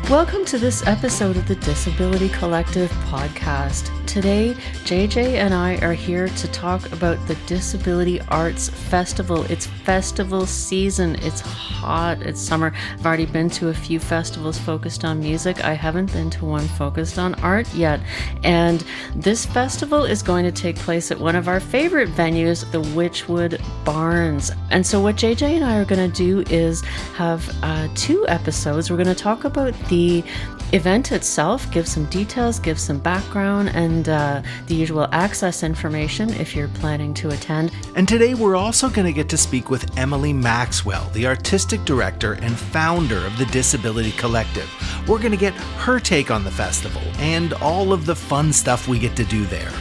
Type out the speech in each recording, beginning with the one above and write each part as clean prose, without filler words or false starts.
Welcome to this episode of the Disability Collective podcast. Today, JJ and I are here to talk about the Disability Arts Festival. It's festival season. It's hot. It's summer. I've already been to a few festivals focused on music. I haven't been to one focused on art yet. And this festival is going to take place at one of our favorite venues, the Wychwood Barns. And so what JJ and I are going to do is have two episodes. We're going to talk about the event itself, give some details, give some background, and the usual access information if you're planning to attend. And today we're also going to get to speak with Emily Maxwell, the artistic director and founder of the Disability Collective. We're going to get her take on the festival and all of the fun stuff we get to do there.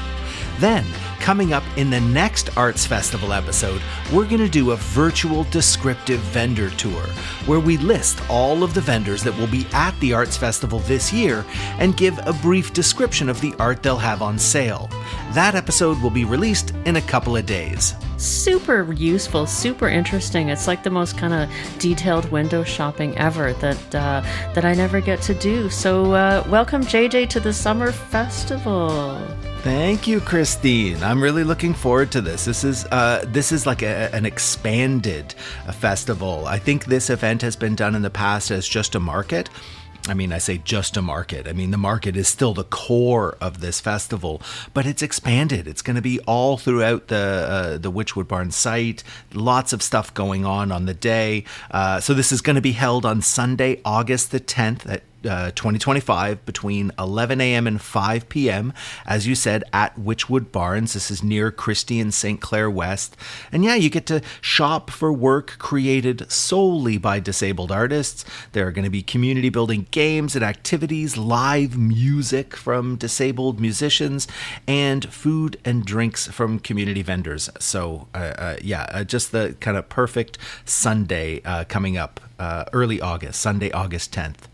Then, coming up in the next Arts Festival episode, we're going to do a virtual descriptive vendor tour where we list all of the vendors that will be at the Arts Festival this year and give a brief description of the art they'll have on sale. That episode will be released in a couple of days. Super useful, super interesting. It's like the most kind of detailed window shopping ever that I never get to do. So welcome JJ to the Summer Festival. Thank you, Christine. I'm really looking forward to this. This is like an expanded festival. I think this event has been done in the past as just a market. I mean, I say just a market. I mean, the market is still the core of this festival, but it's expanded. It's going to be all throughout the Wychwood Barns site. Lots of stuff going on the day. So this is going to be held on Sunday, August the 10th at 2025 between 11 a.m. and 5 p.m. as you said, at Wychwood Barns. This is near Christie and St. Clair West. And yeah, you get to shop for work created solely by disabled artists. There are going to be community building games and activities, live music from disabled musicians, and food and drinks from community vendors. So just the kind of perfect Sunday coming up early August, Sunday, August 10th.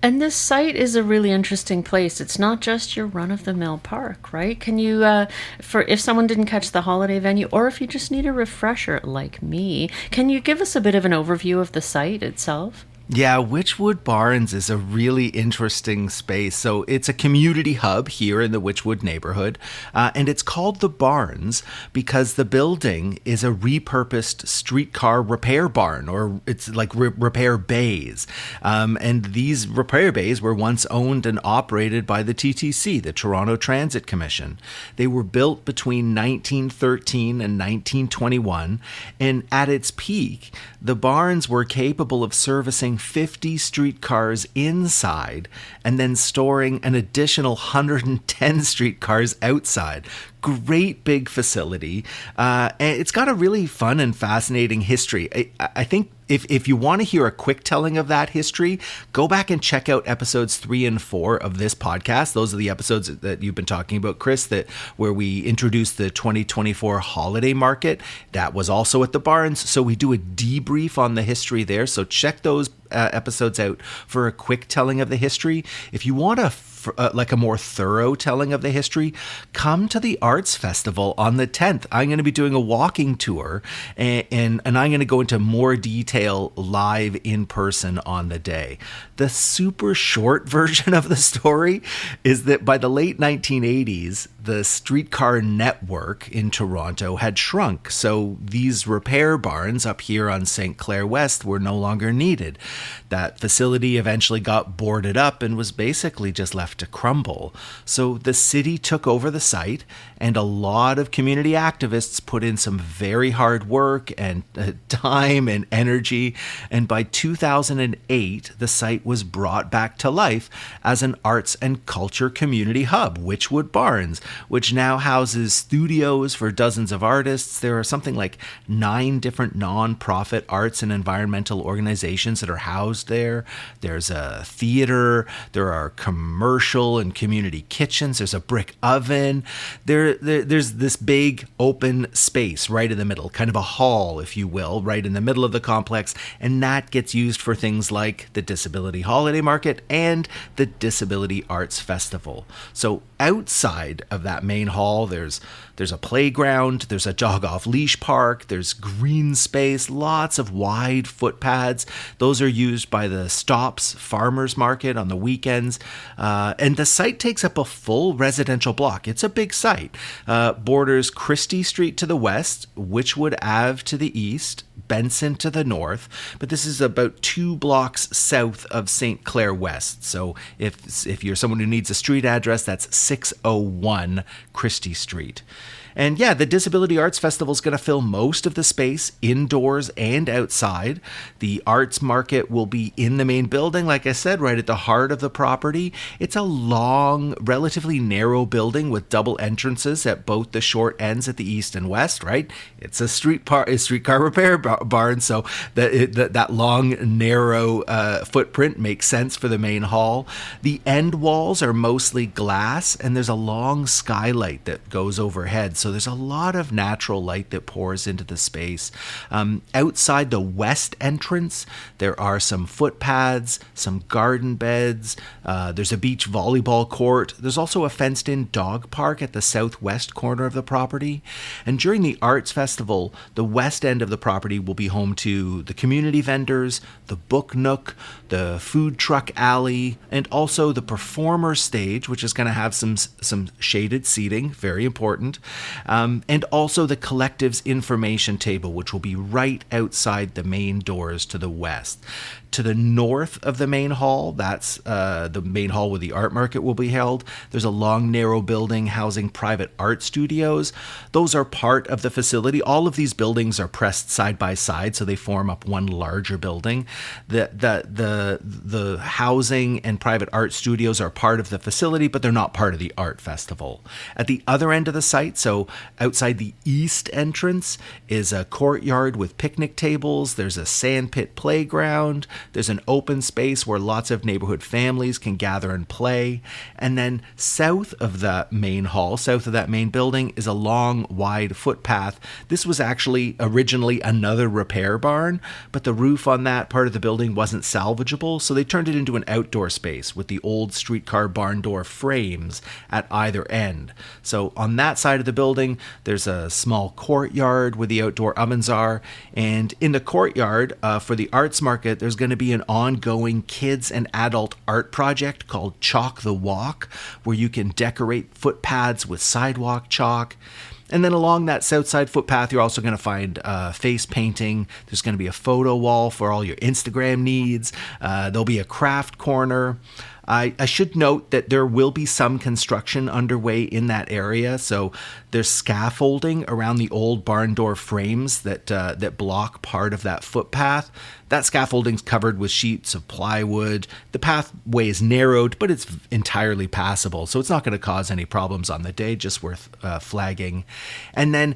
And this site is a really interesting place. It's not just your run-of-the-mill park, right? Can you, if someone didn't catch the holiday venue, or if you just need a refresher like me, can you give us a bit of an overview of the site itself? Yeah, Wychwood Barns is a really interesting space. So it's a community hub here in the Wychwood neighborhood, and it's called the Barns because the building is a repurposed streetcar repair barn, or it's like repair bays. And these repair bays were once owned and operated by the TTC, the Toronto Transit Commission. They were built between 1913 and 1921, and at its peak, the barns were capable of servicing 50 streetcars inside and then storing an additional 110 streetcars outside. Great big facility. And it's got a really fun and fascinating history. I think if you want to hear a quick telling of that history, go back and check out episodes 3 and 4 of this podcast. Those are the episodes that you've been talking about, Chris, where we introduced the 2024 holiday market. That was also at the Barns. So we do a debrief on the history there. So check those episodes out for a quick telling of the history. If you want a more thorough telling of the history, come to the Arts Festival on the 10th. I'm going to be doing a walking tour, and I'm going to go into more detail live in person on the day. The super short version of the story is that by the late 1980s, the streetcar network in Toronto had shrunk, so these repair barns up here on St. Clair West were no longer needed. That facility eventually got boarded up and was basically just left to crumble. So the city took over the site, and a lot of community activists put in some very hard work and time and energy, and by 2008, the site was brought back to life as an arts and culture community hub, Wychwood Barns, which now houses studios for dozens of artists. There are something like 9 different non-profit arts and environmental organizations that are housed there. There's a theater, there are commercial and community kitchens, there's a brick oven, there's this big open space right in the middle, kind of a hall, if you will, right in the middle of the complex, and that gets used for things like the Disability Holiday Market and the Disability Arts Festival. So outside of that main hall, there's There's a playground, there's a jog off leash park, there's green space, lots of wide footpaths. Those are used by the Stops Farmers Market on the weekends. And the site takes up a full residential block. It's a big site. Borders Christie Street to the west, Wychwood Ave to the east, Benson to the north, but this is about 2 blocks south of St. Clair West. So if you're someone who needs a street address, that's 601 Christie Street. And yeah, the Disability Arts Festival is going to fill most of the space indoors and outside. The Arts Market will be in the main building, like I said, right at the heart of the property. It's a long, relatively narrow building with double entrances at both the short ends at the east and west, right? It's a streetcar repair barn, so that long, narrow footprint makes sense for the main hall. The end walls are mostly glass, and there's a long skylight that goes overhead. So there's a lot of natural light that pours into the space. Outside the west entrance, there are some footpaths, some garden beds. There's a beach volleyball court. There's also a fenced-in dog park at the southwest corner of the property. And during the Arts Festival, the west end of the property will be home to the community vendors, the book nook, the food truck alley, and also the performer stage, which is going to have some shaded seating, very important. And also the collective's information table, which will be right outside the main doors to the west. To the north of the main hall, that's the main hall where the art market will be held. There's a long, narrow building housing private art studios. Those are part of the facility. All of these buildings are pressed side by side, so they form up one larger building. The housing and private art studios are part of the facility, but they're not part of the art festival. At the other end of the site, so outside the east entrance, is a courtyard with picnic tables. There's a sandpit playground. There's an open space where lots of neighborhood families can gather and play. And then south of the main hall, south of that main building, is a long, wide footpath. This was actually originally another repair barn, but the roof on that part of the building wasn't salvageable, so they turned it into an outdoor space with the old streetcar barn door frames at either end. So on that side of the building, there's a small courtyard where the outdoor ovens are. And in the courtyard for the Arts Market, there's going to be an ongoing kids and adult art project called Chalk the Walk, where you can decorate footpaths with sidewalk chalk. And then along that south side footpath, you're also going to find face painting. There's going to be a photo wall for all your Instagram needs. There'll be a craft corner. I should note that there will be some construction underway in that area. So there's scaffolding around the old barn door frames that block part of that footpath. That scaffolding's covered with sheets of plywood. The pathway is narrowed, but it's entirely passable, so it's not going to cause any problems on the day, just worth flagging. And then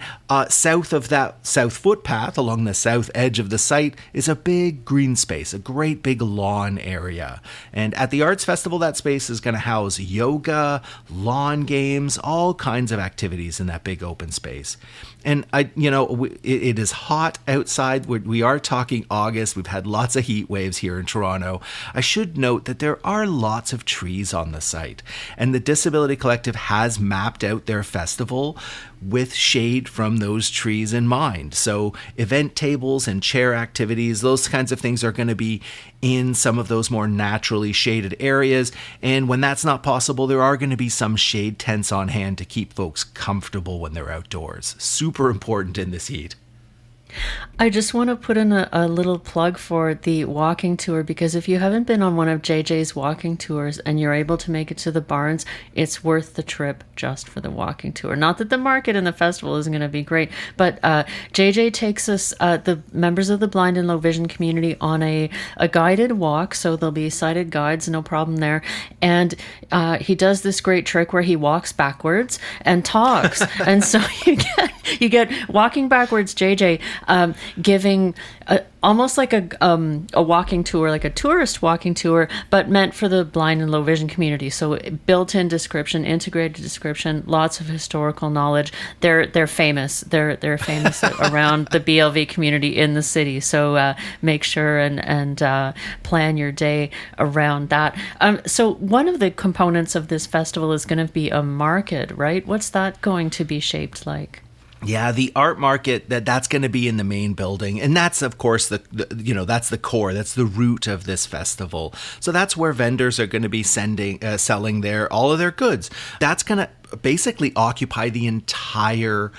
south of that south footpath, along the south edge of the site, is a big green space, a great big lawn area. And at the Arts Festival, that space is going to house yoga, lawn games, all kinds of activities in that big open space. And it is hot outside. We are talking August. We've had lots of heat waves here in Toronto. I should note that there are lots of trees on the site, and the Disability Collective has mapped out their festival with shade from those trees in mind. So event tables and chair activities, those kinds of things are going to be in some of those more naturally shaded areas. And when that's not possible, there are going to be some shade tents on hand to keep folks comfortable when they're outdoors. Super important in this heat. I just want to put in a little plug for the walking tour, because if you haven't been on one of JJ's walking tours and you're able to make it to the barns, it's worth the trip just for the walking tour. Not that the market and the festival isn't going to be great, but JJ takes us, the members of the blind and low vision community, on a guided walk. So there'll be sighted guides, no problem there. And he does this great trick where he walks backwards and talks. And so You get walking backwards, JJ, giving almost like a walking tour, like a tourist walking tour, but meant for the blind and low vision community. So built-in description, integrated description, lots of historical knowledge. They're famous. They're famous around the BLV community in the city. So make sure and plan your day around that. So one of the components of this festival is going to be a market, right? What's that going to be shaped like? Yeah, the art market, that's going to be in the main building. And that's, of course, that's the core. That's the root of this festival. So that's where vendors are going to be selling all of their goods. That's going to basically occupy the entire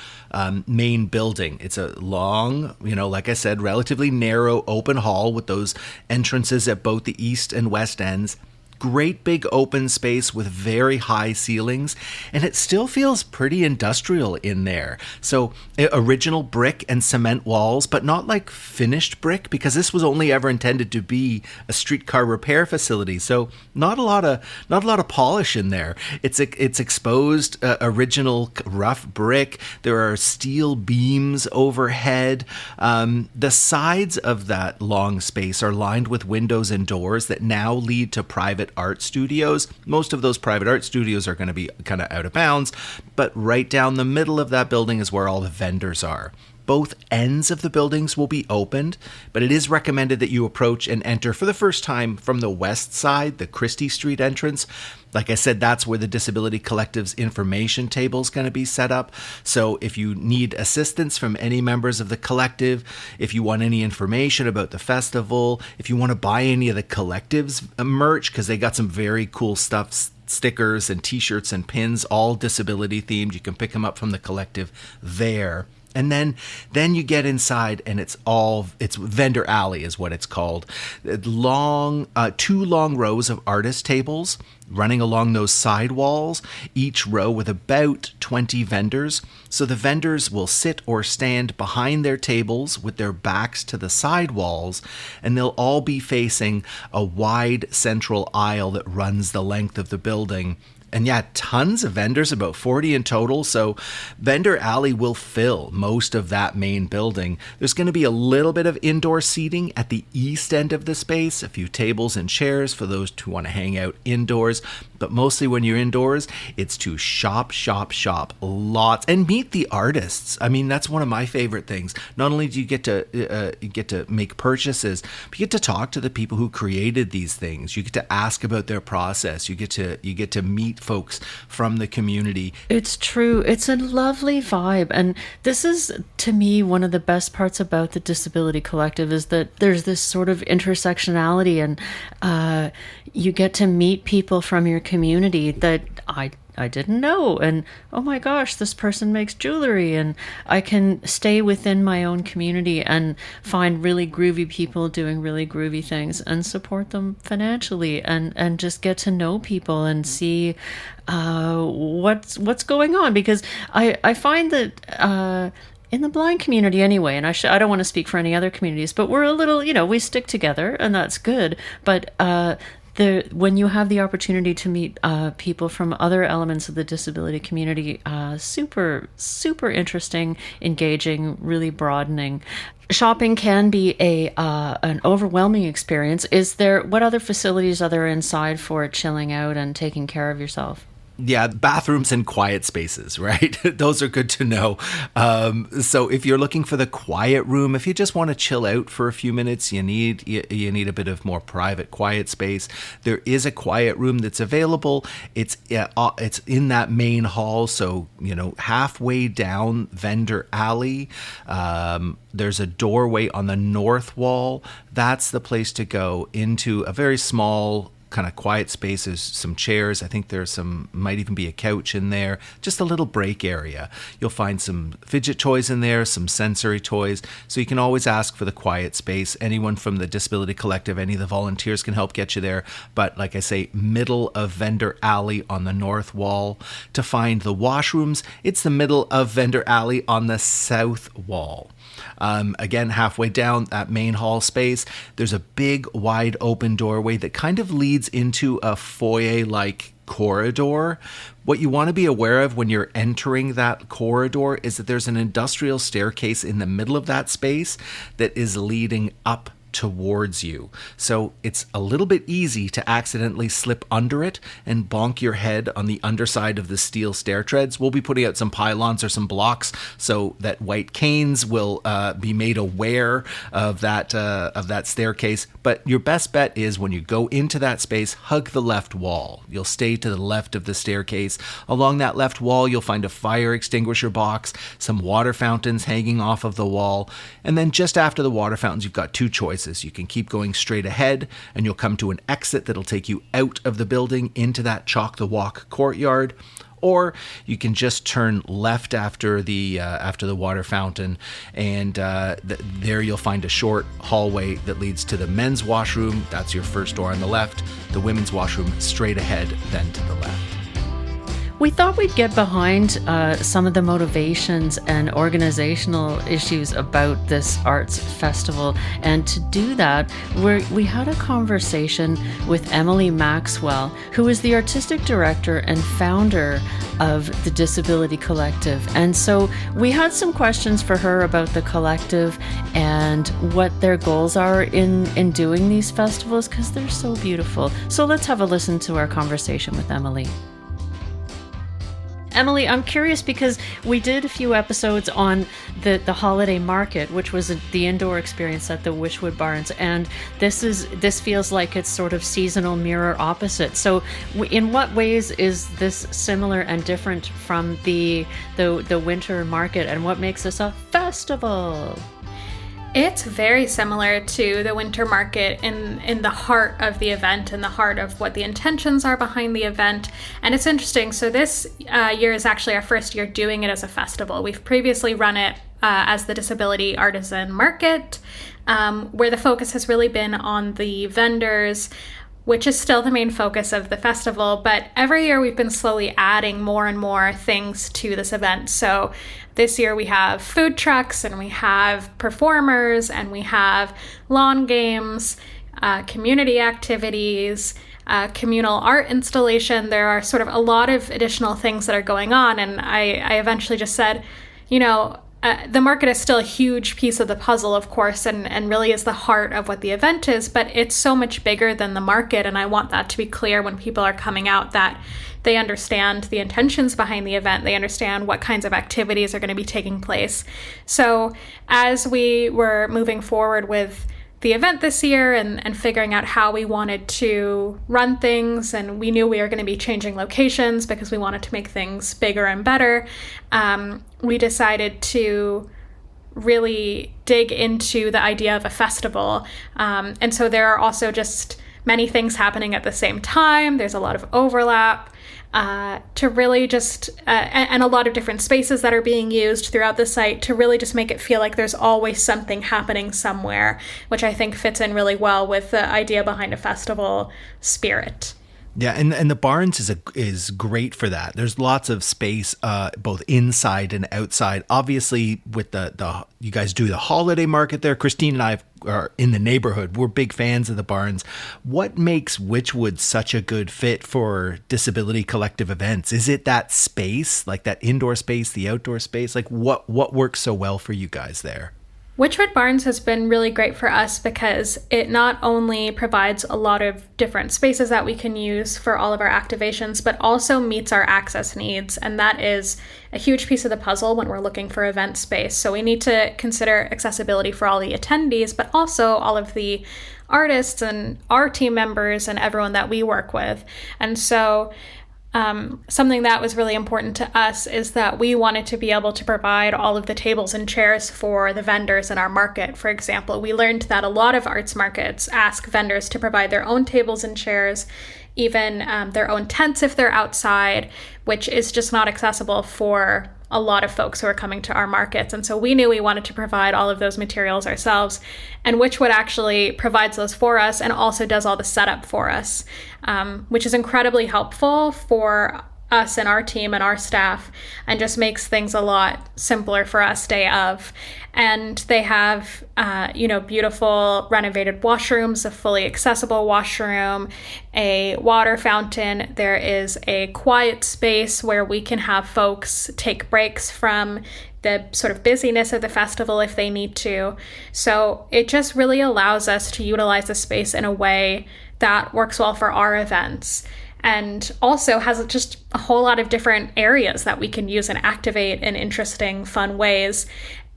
main building. It's a long, like I said, relatively narrow open hall with those entrances at both the east and west ends. Great big open space with very high ceilings, and it still feels pretty industrial in there. So original brick and cement walls, but not like finished brick, because this was only ever intended to be a streetcar repair facility. So not a lot of polish in there. It's exposed original rough brick. There are steel beams overhead. The sides of that long space are lined with windows and doors that now lead to private art studios. Most of those private art studios are going to be kind of out of bounds, but right down the middle of that building is where all the vendors are. Both ends of the buildings will be opened, but it is recommended that you approach and enter for the first time from the west side, the Christie Street entrance. Like I said, that's where the Disability Collective's information table is going to be set up. So if you need assistance from any members of the collective, if you want any information about the festival, if you want to buy any of the collective's merch, because they got some very cool stuff, stickers and t-shirts and pins, all disability themed, you can pick them up from the collective there. And then you get inside, and it's vendor alley is what it's called. Two long rows of artist tables running along those side walls, each row with about 20 vendors. So the vendors will sit or stand behind their tables with their backs to the side walls, and they'll all be facing a wide central aisle that runs the length of the building. And yeah, tons of vendors, about 40 in total. So vendor alley will fill most of that main building. There's going to be a little bit of indoor seating at the east end of the space, a few tables and chairs for those who want to hang out indoors. But mostly when you're indoors, it's to shop, lots, and meet the artists. I mean, that's one of my favorite things. Not only do you get to make purchases, but you get to talk to the people who created these things. You get to ask about their process. You get to meet folks from the community. It's true. It's a lovely vibe. And this is, to me, one of the best parts about the Disability Collective is that there's this sort of intersectionality, and you get to meet people from your community that I didn't know, and oh my gosh, this person makes jewelry, and I can stay within my own community and find really groovy people doing really groovy things and support them financially, and just get to know people and see what's going on, because I find that in the blind community anyway, and I don't want to speak for any other communities, but we're a little, we stick together, and that's good, but when you have the opportunity to meet people from other elements of the disability community, super interesting, engaging, really broadening. Shopping can be an overwhelming experience. What other facilities are there inside for chilling out and taking care of yourself? Yeah, bathrooms and quiet spaces, right? Those are good to know. So if you're looking for the quiet room, if you just want to chill out for a few minutes, you need a bit of more private, quiet space. There is a quiet room that's available. It's in that main hall, so halfway down vendor alley. There's a doorway on the north wall. That's the place to go into a very small kind of quiet spaces, some chairs. I think might even be a couch in there, just a little break area. You'll find some fidget toys in there, some sensory toys. So you can always ask for the quiet space. Anyone from the Disability Collective, any of the volunteers can help get you there. But like I say, middle of vendor alley on the north wall. To find the washrooms, it's the middle of vendor alley on the south wall. Again, halfway down that main hall space, there's a big wide open doorway that kind of leads into a foyer-like corridor. What you want to be aware of when you're entering that corridor is that there's an industrial staircase in the middle of that space that is leading up towards you. So it's a little bit easy to accidentally slip under it and bonk your head on the underside of the steel stair treads. We'll be putting out some pylons or some blocks so that white canes will be made aware of that staircase. But your best bet is when you go into that space, hug the left wall. You'll stay to the left of the staircase. Along that left wall, you'll find a fire extinguisher box, some water fountains hanging off of the wall. And then just after the water fountains, you've got two choices. You can keep going straight ahead and you'll come to an exit that'll take you out of the building into that Chalk the Walk courtyard, or you can just turn left after the water fountain, and there you'll find a short hallway that leads to the men's washroom. That's your first door on the left. The women's washroom straight ahead, then to the left. We thought we'd get behind some of the motivations and organizational issues about this arts festival. And to do that, we had a conversation with Emily Maxwell, who is the artistic director and founder of the Disability Collective. And so we had some questions for her about the collective and what their goals are in doing these festivals, because they're so beautiful. So let's have a listen to our conversation with Emily. Emily, I'm curious because we did a few episodes on the holiday market, which was the indoor experience at the Wychwood Barns, and this feels like it's sort of seasonal mirror opposite. So, in what ways is this similar and different from the winter market, and what makes this a festival? It's very similar to the winter market in the heart of the event, in the heart of what the intentions are behind the event. And it's interesting. So this year is actually our first year doing it as a festival. We've previously run it as the Disability Artisan Market, where the focus has really been on the vendors, which is still the main focus of the festival. But every year we've been slowly adding more and more things to this event. So this year we have food trucks, and we have performers, and we have lawn games, community activities, communal art installation. There are sort of a lot of additional things that are going on. And I eventually just said, the market is still a huge piece of the puzzle, of course, and really is the heart of what the event is, but it's so much bigger than the market, and I want that to be clear when people are coming out, that they understand the intentions behind the event, they understand what kinds of activities are going to be taking place. So as we were moving forward with the event this year and figuring out how we wanted to run things, and we knew we were going to be changing locations because we wanted to make things bigger and better, we decided to really dig into the idea of a festival. And so there are also just many things happening at the same time. There's a lot of overlap. To really just, and a lot of different spaces that are being used throughout the site to really just make it feel like there's always something happening somewhere, which I think fits in really well with the idea behind a festival spirit. Yeah, and the Barns is great for that. There's lots of space, both inside and outside. Obviously, with the you guys do the holiday market there. Christine and I are in the neighborhood. We're big fans of the Barns. What makes Wychwood such a good fit for disability collective events? Is it that space, like that indoor space, the outdoor space? Like what works so well for you guys there? Wychwood Barns has been really great for us because it not only provides a lot of different spaces that we can use for all of our activations, but also meets our access needs. And that is a huge piece of the puzzle when we're looking for event space. So we need to consider accessibility for all the attendees, but also all of the artists and our team members and everyone that we work with. And so something that was really important to us is that we wanted to be able to provide all of the tables and chairs for the vendors in our market. For example, we learned that a lot of arts markets ask vendors to provide their own tables and chairs, even their own tents if they're outside, which is just not accessible for a lot of folks who are coming to our markets. And so we knew we wanted to provide all of those materials ourselves, and Wychwood actually provides those for us and also does all the setup for us, which is incredibly helpful for us and our team and our staff, and just makes things a lot simpler for us day of. And they have, beautiful renovated washrooms, a fully accessible washroom, a water fountain. There is a quiet space where we can have folks take breaks from the sort of busyness of the festival if they need to. So it just really allows us to utilize the space in a way that works well for our events, and also has just a whole lot of different areas that we can use and activate in interesting, fun ways.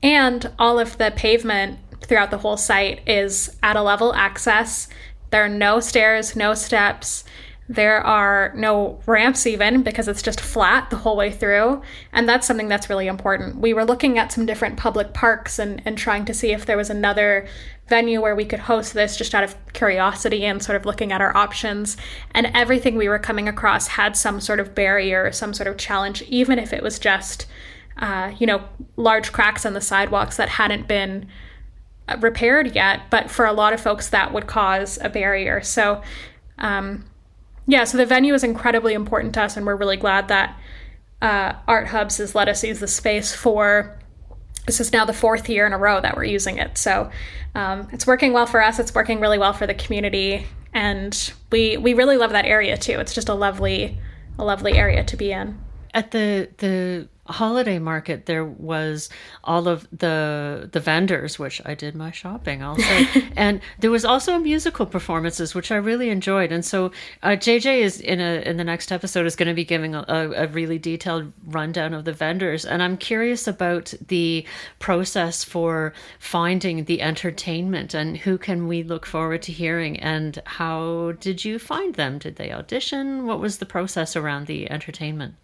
And all of the pavement throughout the whole site is at a level access. There are no stairs, no steps. There are no ramps even, because it's just flat the whole way through. And that's something that's really important. We were looking at some different public parks and trying to see if there was another venue where we could host this, just out of curiosity and sort of looking at our options. And everything we were coming across had some sort of barrier, some sort of challenge, even if it was just, large cracks on the sidewalks that hadn't been repaired yet. But for a lot of folks, that would cause a barrier. So, so the venue is incredibly important to us, and we're really glad that Art Hubs has let us use the space for, this is now the 4th year in a row that we're using it. So it's working well for us. It's working really well for the community. And we really love that area too. It's just a lovely area to be in. At the holiday market, there was all of the vendors, which I did my shopping also, and there was also musical performances, which I really enjoyed. And so JJ is in the next episode is going to be giving a really detailed rundown of the vendors, and I'm curious about the process for finding the entertainment and who can we look forward to hearing, and how did you find them? Did they audition? What was the process around the entertainment?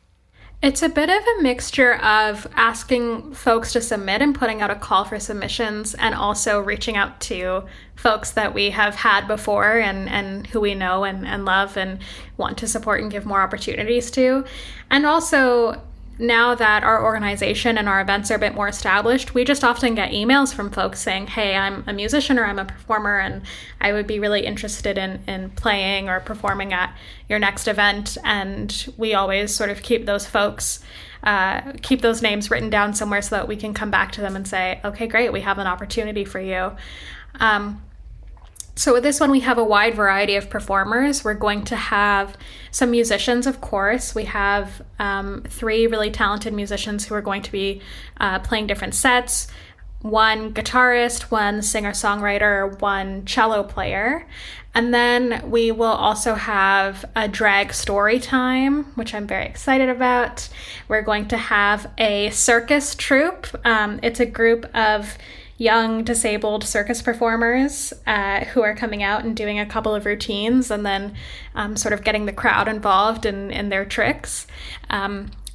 It's a bit of a mixture of asking folks to submit and putting out a call for submissions, and also reaching out to folks that we have had before and who we know and love and want to support and give more opportunities to. And also, now that our organization and our events are a bit more established, we just often get emails from folks saying, hey, I'm a musician or I'm a performer and I would be really interested in playing or performing at your next event. And we always sort of keep those folks, keep those names written down somewhere so that we can come back to them and say, okay, great, we have an opportunity for you. So with this one, we have a wide variety of performers. We're going to have some musicians, of course. We have 3 really talented musicians who are going to be playing different sets. 1 guitarist, 1 singer-songwriter, 1 cello player. And then we will also have a drag story time, which I'm very excited about. We're going to have a circus troupe. It's a group of young disabled circus performers who are coming out and doing a couple of routines, and then sort of getting the crowd involved in their tricks.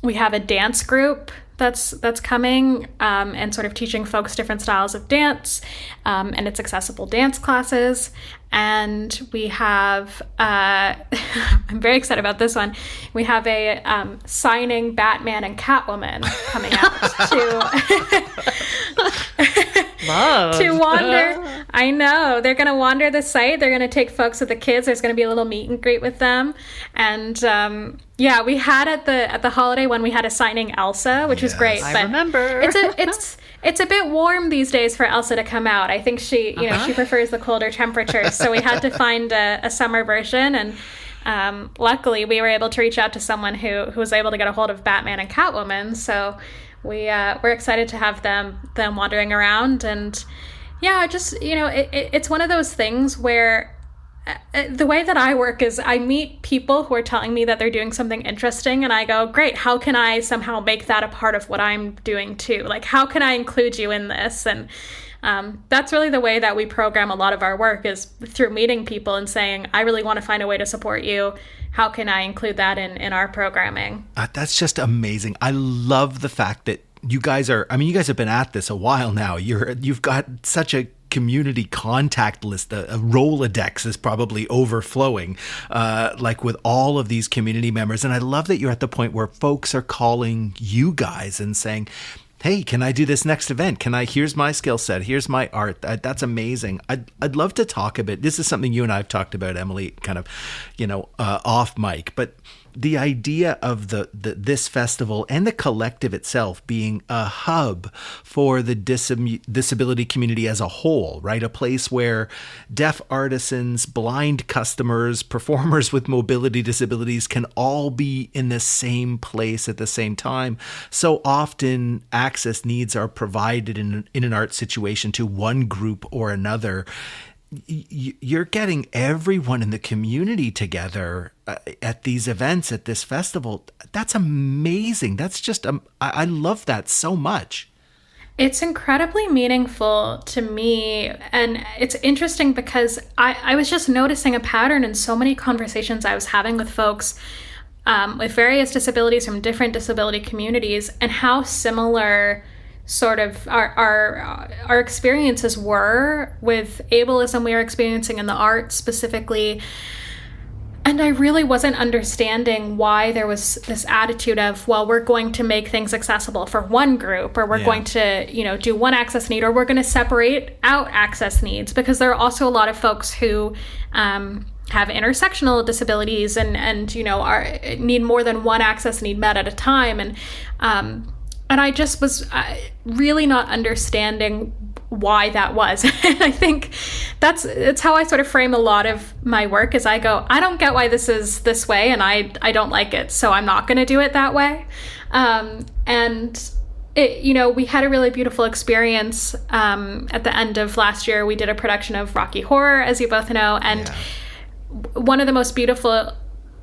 We have a dance group that's coming and sort of teaching folks different styles of dance, and it's accessible dance classes. And we have, I'm very excited about this one. We have a signing Batman and Catwoman coming out to wander. I know. They're going to wander the site. They're going to take folks with the kids. There's going to be a little meet and greet with them. And we had at the holiday one, we had a signing Elsa, which was great. I remember. It's a bit warm these days for Elsa to come out. I think she prefers the colder temperatures. So we had to find a summer version, and luckily we were able to reach out to someone who was able to get a hold of Batman and Catwoman. So we're excited to have them wandering around. And it's one of those things where the way that I work is I meet people who are telling me that they're doing something interesting, and I go, great, how can I somehow make that a part of what I'm doing too? Like, how can I include you in this? And that's really the way that we program a lot of our work, is through meeting people and saying, I really want to find a way to support you. How can I include that in our programming? That's just amazing. I love the fact that you guys have been at this a while now. You've got such a community contact list. A Rolodex is probably overflowing, like with all of these community members. And I love that you're at the point where folks are calling you guys and saying, hey, can I do this next event? Here's my skill set. Here's my art. That's amazing. I'd love to talk a bit. This is something you and I have talked about, Emily, kind of, off mic, but the idea of this festival and the collective itself being a hub for the disability community as a whole, right? A place where deaf artisans, blind customers, performers with mobility disabilities can all be in the same place at the same time. So often access needs are provided in an art situation to one group or another. You're getting everyone in the community together at these events, at this festival. That's amazing. That's just, I love that so much. It's incredibly meaningful to me. And it's interesting because I was just noticing a pattern in so many conversations I was having with folks with various disabilities from different disability communities, and how similar sort of our experiences were with ableism we were experiencing in the arts specifically. And I really wasn't understanding why there was this attitude of, well, we're going to make things accessible for one group, or we're going to, do one access need, or we're going to separate out access needs, because there are also a lot of folks who have intersectional disabilities and need more than one access need met at a time. And I just was really not understanding why that was. And I think it's how I sort of frame a lot of my work, is I go, I don't get why this is this way, and I don't like it, so I'm not going to do it that way. And we had a really beautiful experience at the end of last year. We did a production of Rocky Horror, as you both know, and one of the most beautiful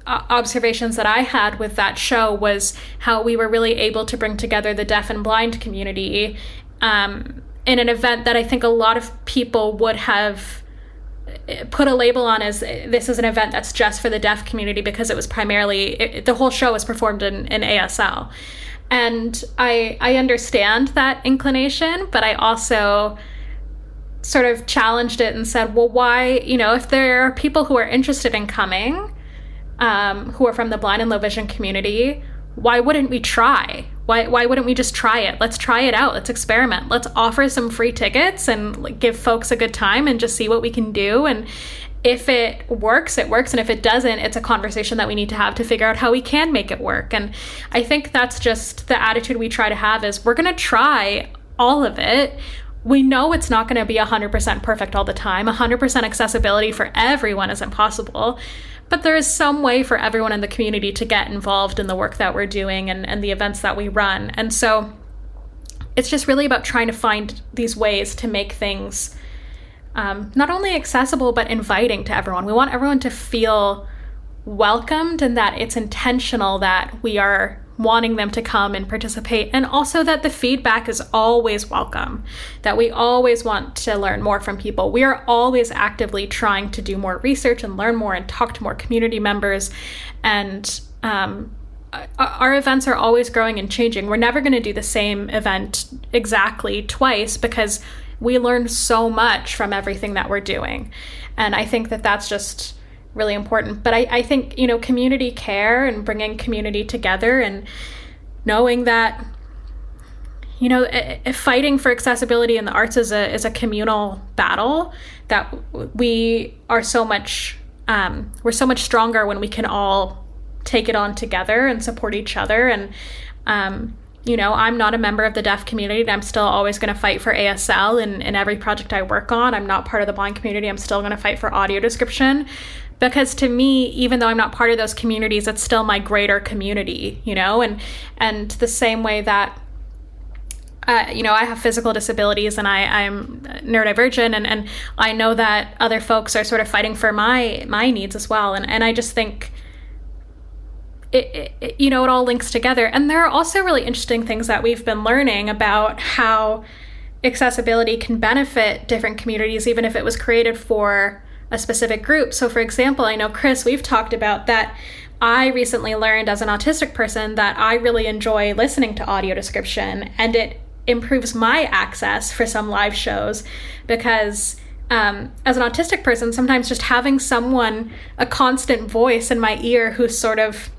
observations that I had with that show was how we were really able to bring together the deaf and blind community in an event that I think a lot of people would have put a label on as, this is an event that's just for the deaf community, because it was primarily, the whole show was performed in ASL. And I understand that inclination, but I also sort of challenged it and said, well, why, if there are people who are interested in coming, who are from the blind and low vision community, why wouldn't we try? Why wouldn't we just try it? Let's try it out. Let's experiment. Let's offer some free tickets and give folks a good time and just see what we can do. And if it works, it works. And if it doesn't, it's a conversation that we need to have to figure out how we can make it work. And I think that's just the attitude we try to have, is we're going to try all of it. We know it's not going to be 100% perfect all the time. 100% accessibility for everyone is impossible. But there is some way for everyone in the community to get involved in the work that we're doing and the events that we run. And so it's just really about trying to find these ways to make things not only accessible, but inviting to everyone. We want everyone to feel welcomed, and that it's intentional, that we are wanting them to come and participate, and also that the feedback is always welcome, that we always want to learn more from people. We are always actively trying to do more research and learn more and talk to more community members. And our events are always growing and changing. We're never going to do the same event exactly twice, because we learn so much from everything that we're doing. And I think that that's just really important. But I think, community care and bringing community together, and knowing that, fighting for accessibility in the arts is a communal battle, that we are we're so much stronger when we can all take it on together and support each other. And, I'm not a member of the deaf community, and I'm still always going to fight for ASL in every project I work on. I'm not part of the blind community. I'm still going to fight for audio description. Because to me, even though I'm not part of those communities, it's still my greater community, and the same way that, I have physical disabilities, and I'm neurodivergent, and I know that other folks are sort of fighting for my needs as well. And I just think it all links together. And there are also really interesting things that we've been learning about how accessibility can benefit different communities, even if it was created for a specific group. So for example, I know, Chris, we've talked about that. I recently learned as an autistic person that I really enjoy listening to audio description, and it improves my access for some live shows, because as an autistic person, sometimes just having someone, a constant voice in my ear who's sort of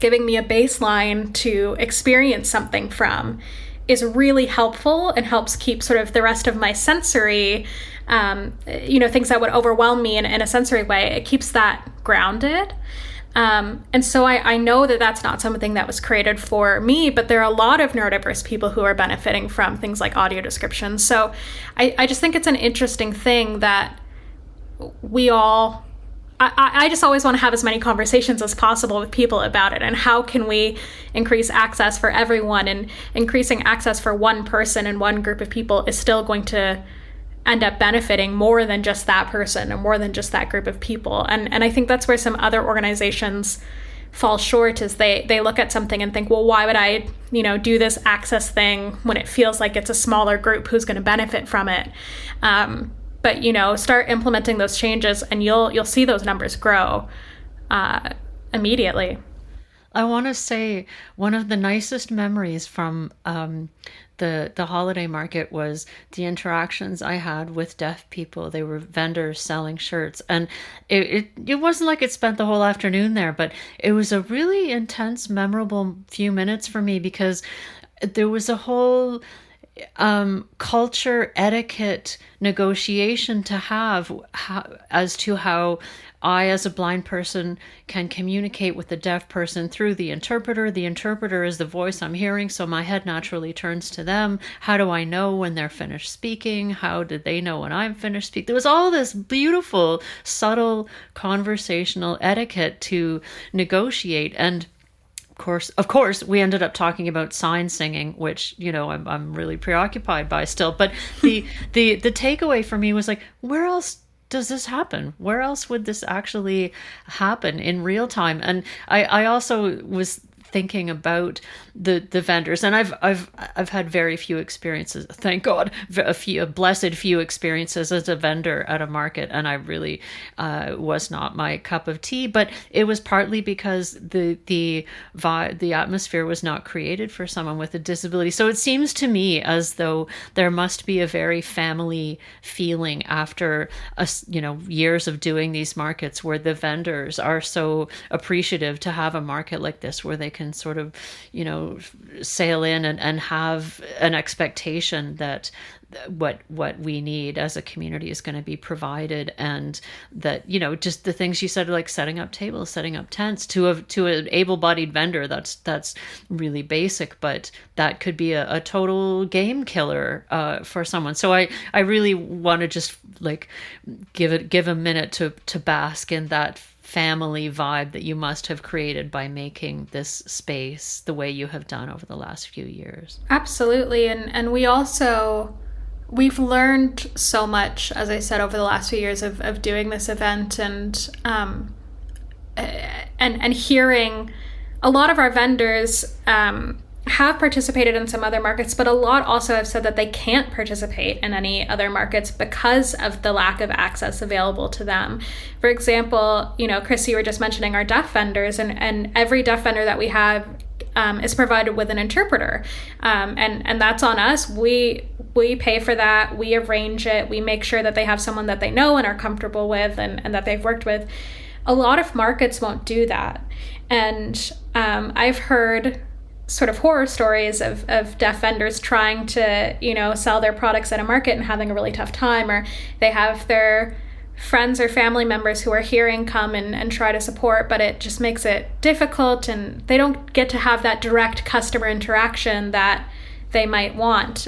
giving me a baseline to experience something from, is really helpful and helps keep sort of the rest of my sensory things that would overwhelm me in a sensory way. It keeps that grounded. And so I know that that's not something that was created for me, but there are a lot of neurodiverse people who are benefiting from things like audio description. So I just think it's an interesting thing that we all, I just always want to have as many conversations as possible with people about it, and how can we increase access for everyone, and increasing access for one person and one group of people is still going to end up benefiting more than just that person or more than just that group of people. And I think that's where some other organizations fall short, is they look at something and think, well, why would I, do this access thing when it feels like it's a smaller group who's going to benefit from it? But start implementing those changes and you'll see those numbers grow immediately. I want to say one of the nicest memories from the holiday market was the interactions I had with deaf people. They were vendors selling shirts, and it wasn't like it spent the whole afternoon there, but it was a really intense, memorable few minutes for me, because there was a whole culture etiquette negotiation to have as to how I, as a blind person, can communicate with the deaf person through the interpreter. The interpreter is the voice I'm hearing, so my head naturally turns to them. How do I know when they're finished speaking? How did they know when I'm finished speaking? There was all this beautiful, subtle conversational etiquette to negotiate. And of course, we ended up talking about sign singing, which, I'm really preoccupied by still. But the takeaway for me was like, where else does this happen? Where else would this actually happen in real time? And I also was thinking about the vendors, and I've had very few experiences, thank God, a blessed few experiences as a vendor at a market, and I really was not my cup of tea. But it was partly because the atmosphere was not created for someone with a disability. So it seems to me as though there must be a very family feeling after years of doing these markets, where the vendors are so appreciative to have a market like this where they can sort of sail in and have an expectation that what we need as a community is going to be provided, and that just the things you said, like setting up tables, setting up tents, to an able-bodied vendor, that's really basic, but that could be a total game killer for someone. So I really want to just like give a minute to bask in that family vibe that you must have created by making this space the way you have done over the last few years. Absolutely. And we've learned so much, as I said, over the last few years of doing this event, and hearing a lot of our vendors have participated in some other markets, but a lot also have said that they can't participate in any other markets because of the lack of access available to them. For example, Chris, you were just mentioning our deaf vendors, and every deaf vendor that we have is provided with an interpreter. And that's on us. We pay for that. We arrange it. We make sure that they have someone that they know and are comfortable with, and that they've worked with. A lot of markets won't do that. And I've heard sort of horror stories of deaf vendors trying to, sell their products at a market and having a really tough time, or they have their friends or family members who are hearing come and try to support, but it just makes it difficult, and they don't get to have that direct customer interaction that they might want.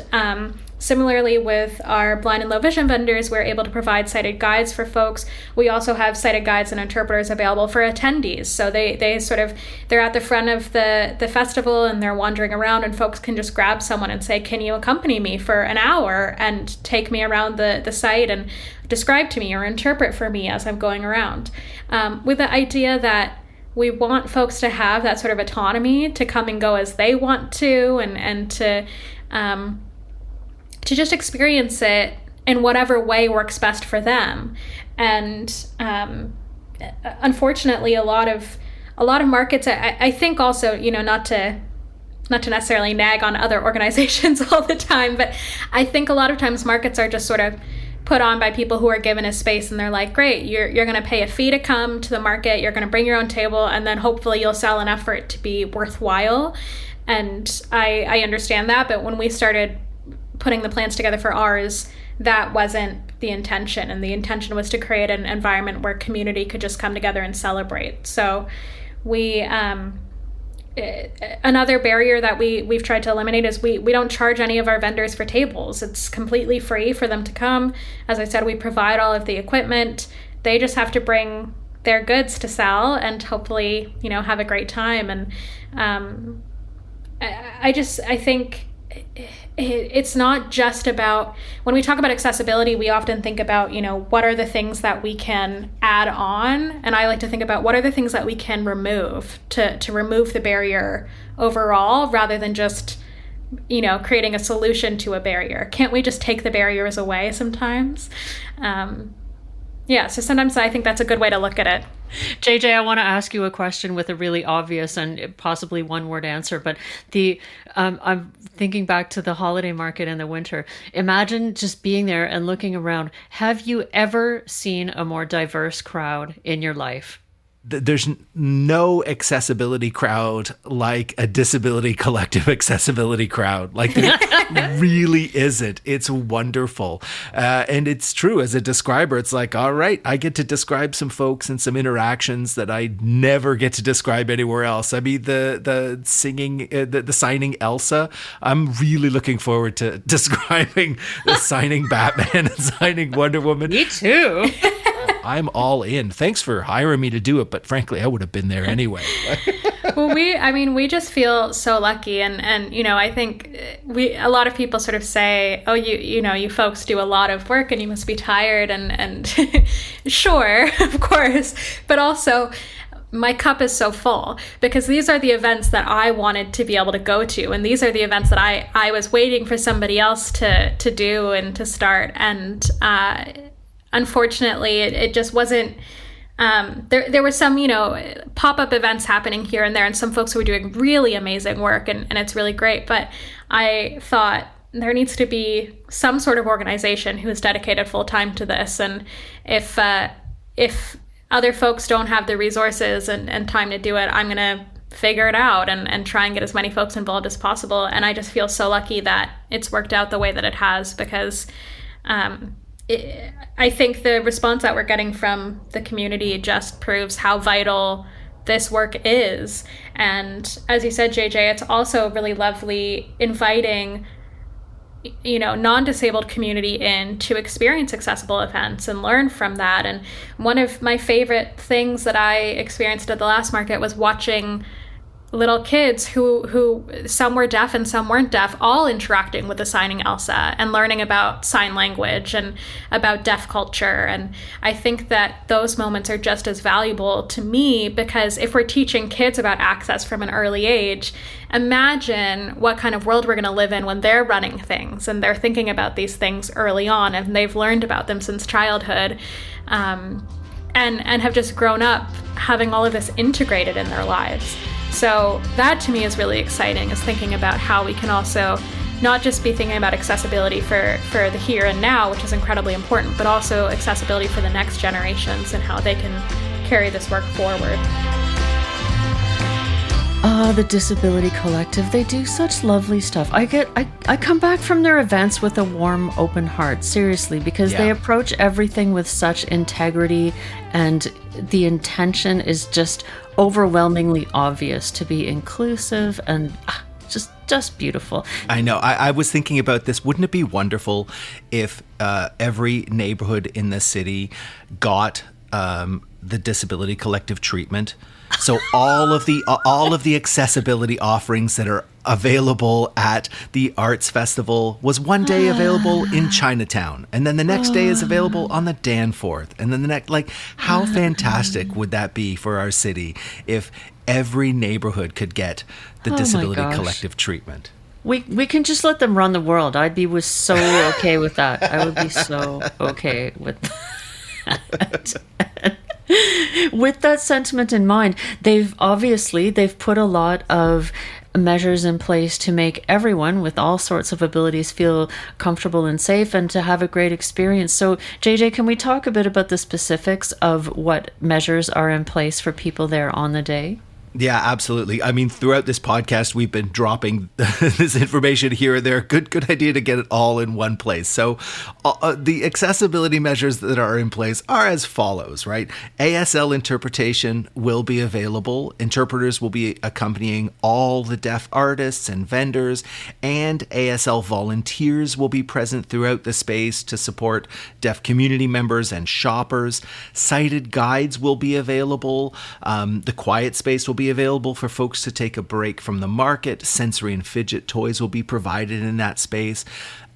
Similarly, with our blind and low vision vendors, we're able to provide sighted guides for folks. We also have sighted guides and interpreters available for attendees. So they're at the front of the festival, and they're wandering around, and folks can just grab someone and say, can you accompany me for an hour and take me around the site and describe to me or interpret for me as I'm going around. With the idea that we want folks to have that sort of autonomy to come and go as they want to, and to just experience it in whatever way works best for them. And unfortunately, a lot of markets, I think also, not to necessarily nag on other organizations all the time, but I think a lot of times markets are just sort of put on by people who are given a space, and they're like, great, you're going to pay a fee to come to the market, you're going to bring your own table, and then hopefully you'll sell enough for it to be worthwhile. And I understand that, but when we started putting the plans together for ours, that wasn't the intention. And the intention was to create an environment where community could just come together and celebrate. So we, another barrier that we've tried to eliminate is we don't charge any of our vendors for tables. It's completely free for them to come. As I said, we provide all of the equipment. They just have to bring their goods to sell and hopefully, have a great time. And I think it's not just about, when we talk about accessibility, we often think about, what are the things that we can add on? And I like to think about what are the things that we can remove to remove the barrier overall, rather than just, creating a solution to a barrier. Can't we just take the barriers away sometimes? So sometimes I think that's a good way to look at it. JJ, I want to ask you a question with a really obvious and possibly one-word answer, but I'm thinking back to the holiday market in the winter. Imagine just being there and looking around. Have you ever seen a more diverse crowd in your life? There's no accessibility crowd like a disability collective accessibility crowd. Like, there really isn't. It's wonderful. And it's true. As a describer, it's like, all right, I get to describe some folks and some interactions that I never get to describe anywhere else. I mean, the singing, the signing Elsa, I'm really looking forward to describing the signing Batman and signing Wonder Woman. Me too. I'm all in. Thanks for hiring me to do it, but frankly, I would have been there anyway. Well, we just feel so lucky, and I think a lot of people sort of say, oh, you folks do a lot of work and you must be tired, and sure, of course, but also my cup is so full because these are the events that I wanted to be able to go to, and these are the events that I was waiting for somebody else to do and to start, and unfortunately, it just wasn't. There were some, pop-up events happening here and there, and some folks who were doing really amazing work, and it's really great. But I thought there needs to be some sort of organization who is dedicated full-time to this. And if other folks don't have the resources and time to do it, I'm going to figure it out and try and get as many folks involved as possible. And I just feel so lucky that it's worked out the way that it has, because I think the response that we're getting from the community just proves how vital this work is. And as you said, JJ, it's also really lovely inviting, non-disabled community in to experience accessible events and learn from that. And one of my favorite things that I experienced at the last market was watching little kids who some were deaf and some weren't deaf, all interacting with the signing Elsa and learning about sign language and about deaf culture. And I think that those moments are just as valuable to me, because if we're teaching kids about access from an early age, imagine what kind of world we're going to live in when they're running things and they're thinking about these things early on and they've learned about them since childhood, and have just grown up having all of this integrated in their lives. So that to me is really exciting, is thinking about how we can also not just be thinking about accessibility for the here and now, which is incredibly important, but also accessibility for the next generations and how they can carry this work forward. Oh, the Disability Collective, they do such lovely stuff. I come back from their events with a warm, open heart, seriously, because they approach everything with such integrity, and the intention is just overwhelmingly obvious to be inclusive and just beautiful. I know. I was thinking about this. Wouldn't it be wonderful if every neighborhood in the city got the Disability Collective treatment? So all of the accessibility offerings that are available at the Arts Festival was one day available in Chinatown, and then the next day is available on the Danforth, and then the next, how fantastic would that be for our city if every neighborhood could get the Disability Collective treatment? We can just let them run the world. I'd be so okay with that. I would be so okay with that. With that sentiment in mind, they've put a lot of measures in place to make everyone with all sorts of abilities feel comfortable and safe and to have a great experience. So, JJ, can we talk a bit about the specifics of what measures are in place for people there on the day? Yeah, absolutely. I mean, throughout this podcast, we've been dropping this information here and there. Good idea to get it all in one place. So the accessibility measures that are in place are as follows, right? ASL interpretation will be available. Interpreters will be accompanying all the deaf artists and vendors, and ASL volunteers will be present throughout the space to support deaf community members and shoppers. Sighted guides will be available. The quiet space will be available for folks to take a break from the market. Sensory and fidget toys will be provided in that space.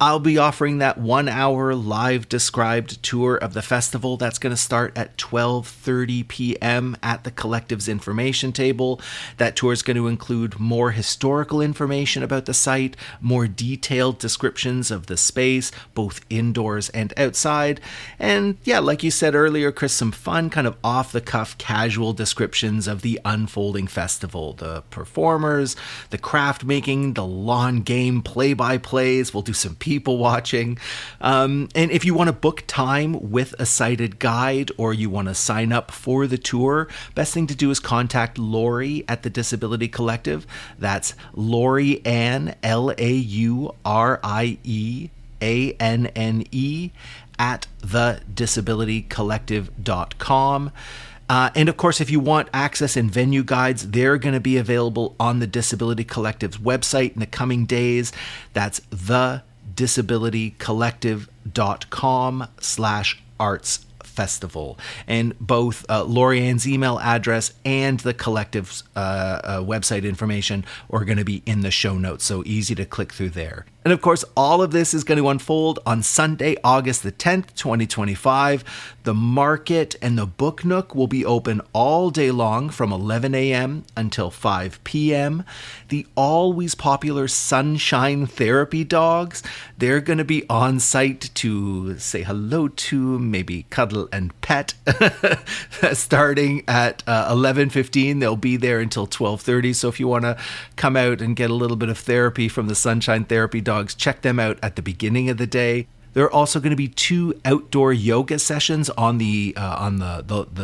I'll be offering that 1 hour live described tour of the festival. That's going to start at 12:30 p.m. at the Collective's information table. That tour is going to include more historical information about the site, more detailed descriptions of the space, both indoors and outside. And yeah, like you said earlier, Chris, some fun kind of off-the-cuff casual descriptions of the unfolding festival. The performers, the craft making, the lawn game play-by-plays. We'll do some people watching. And if you want to book time with a sighted guide or you want to sign up for the tour, best thing to do is contact Laurie at the Disability Collective. That's Laurie-Anne, LaurieAnne at thedisabilitycollective.com. And of course, if you want access and venue guides, they're going to be available on the Disability Collective's website in the coming days. That's thedisabilitycollective.com/arts festival. And both Laurie-Anne's email address and the collective's website information are going to be in the show notes, so easy to click through there. And of course, all of this is going to unfold on Sunday, August the 10th, 2025. The market and the book nook will be open all day long from 11 a.m. until 5 p.m. The always popular sunshine therapy dogs, they're going to be on site to say hello to, maybe cuddle and pet. Starting at 11:15, they'll be there until 12:30. So if you want to come out and get a little bit of therapy from the sunshine therapy dogs, check them out at the beginning of the day. There are also going to be 2 outdoor yoga sessions on the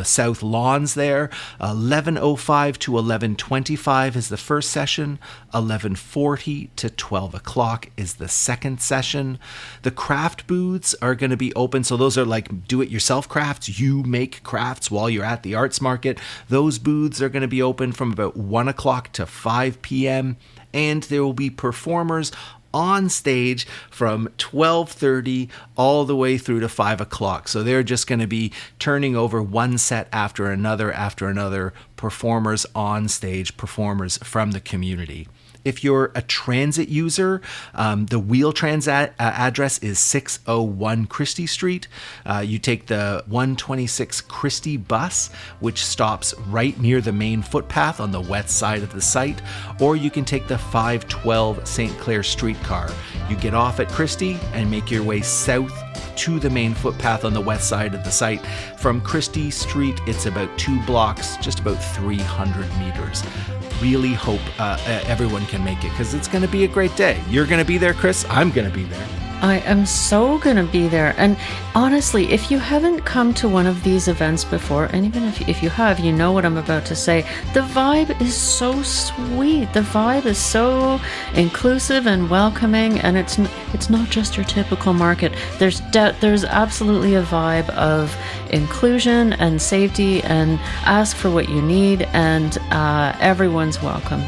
south lawns there. 11:05 to 11:25 is the first session. 11:40 to 12 o'clock is the second session. The craft booths are going to be open. So those are like do-it-yourself crafts. You make crafts while you're at the arts market. Those booths are going to be open from about 1 o'clock to 5 p.m. And there will be performers on stage from 12:30 all the way through to 5 o'clock. So they're just going to be turning over one set after another, performers on stage, performers from the community. If you're a transit user, the Wheel-Trans address is 601 Christie Street. You take the 126 Christie bus, which stops right near the main footpath on the west side of the site, or you can take the 512 St. Clair streetcar. You get off at Christie and make your way south to the main footpath on the west side of the site. From Christie Street, it's about 2 blocks, just about 300 meters. Really hope everyone can make it because it's going to be a great day. You're going to be there, Chris. I'm going to be there. I am so going to be there. And honestly, if you haven't come to one of these events before, and even if you have, you know what I'm about to say, the vibe is so sweet. The vibe is so inclusive and welcoming, and it's not just your typical market. There's absolutely a vibe of inclusion and safety, and ask for what you need, and everyone's welcome.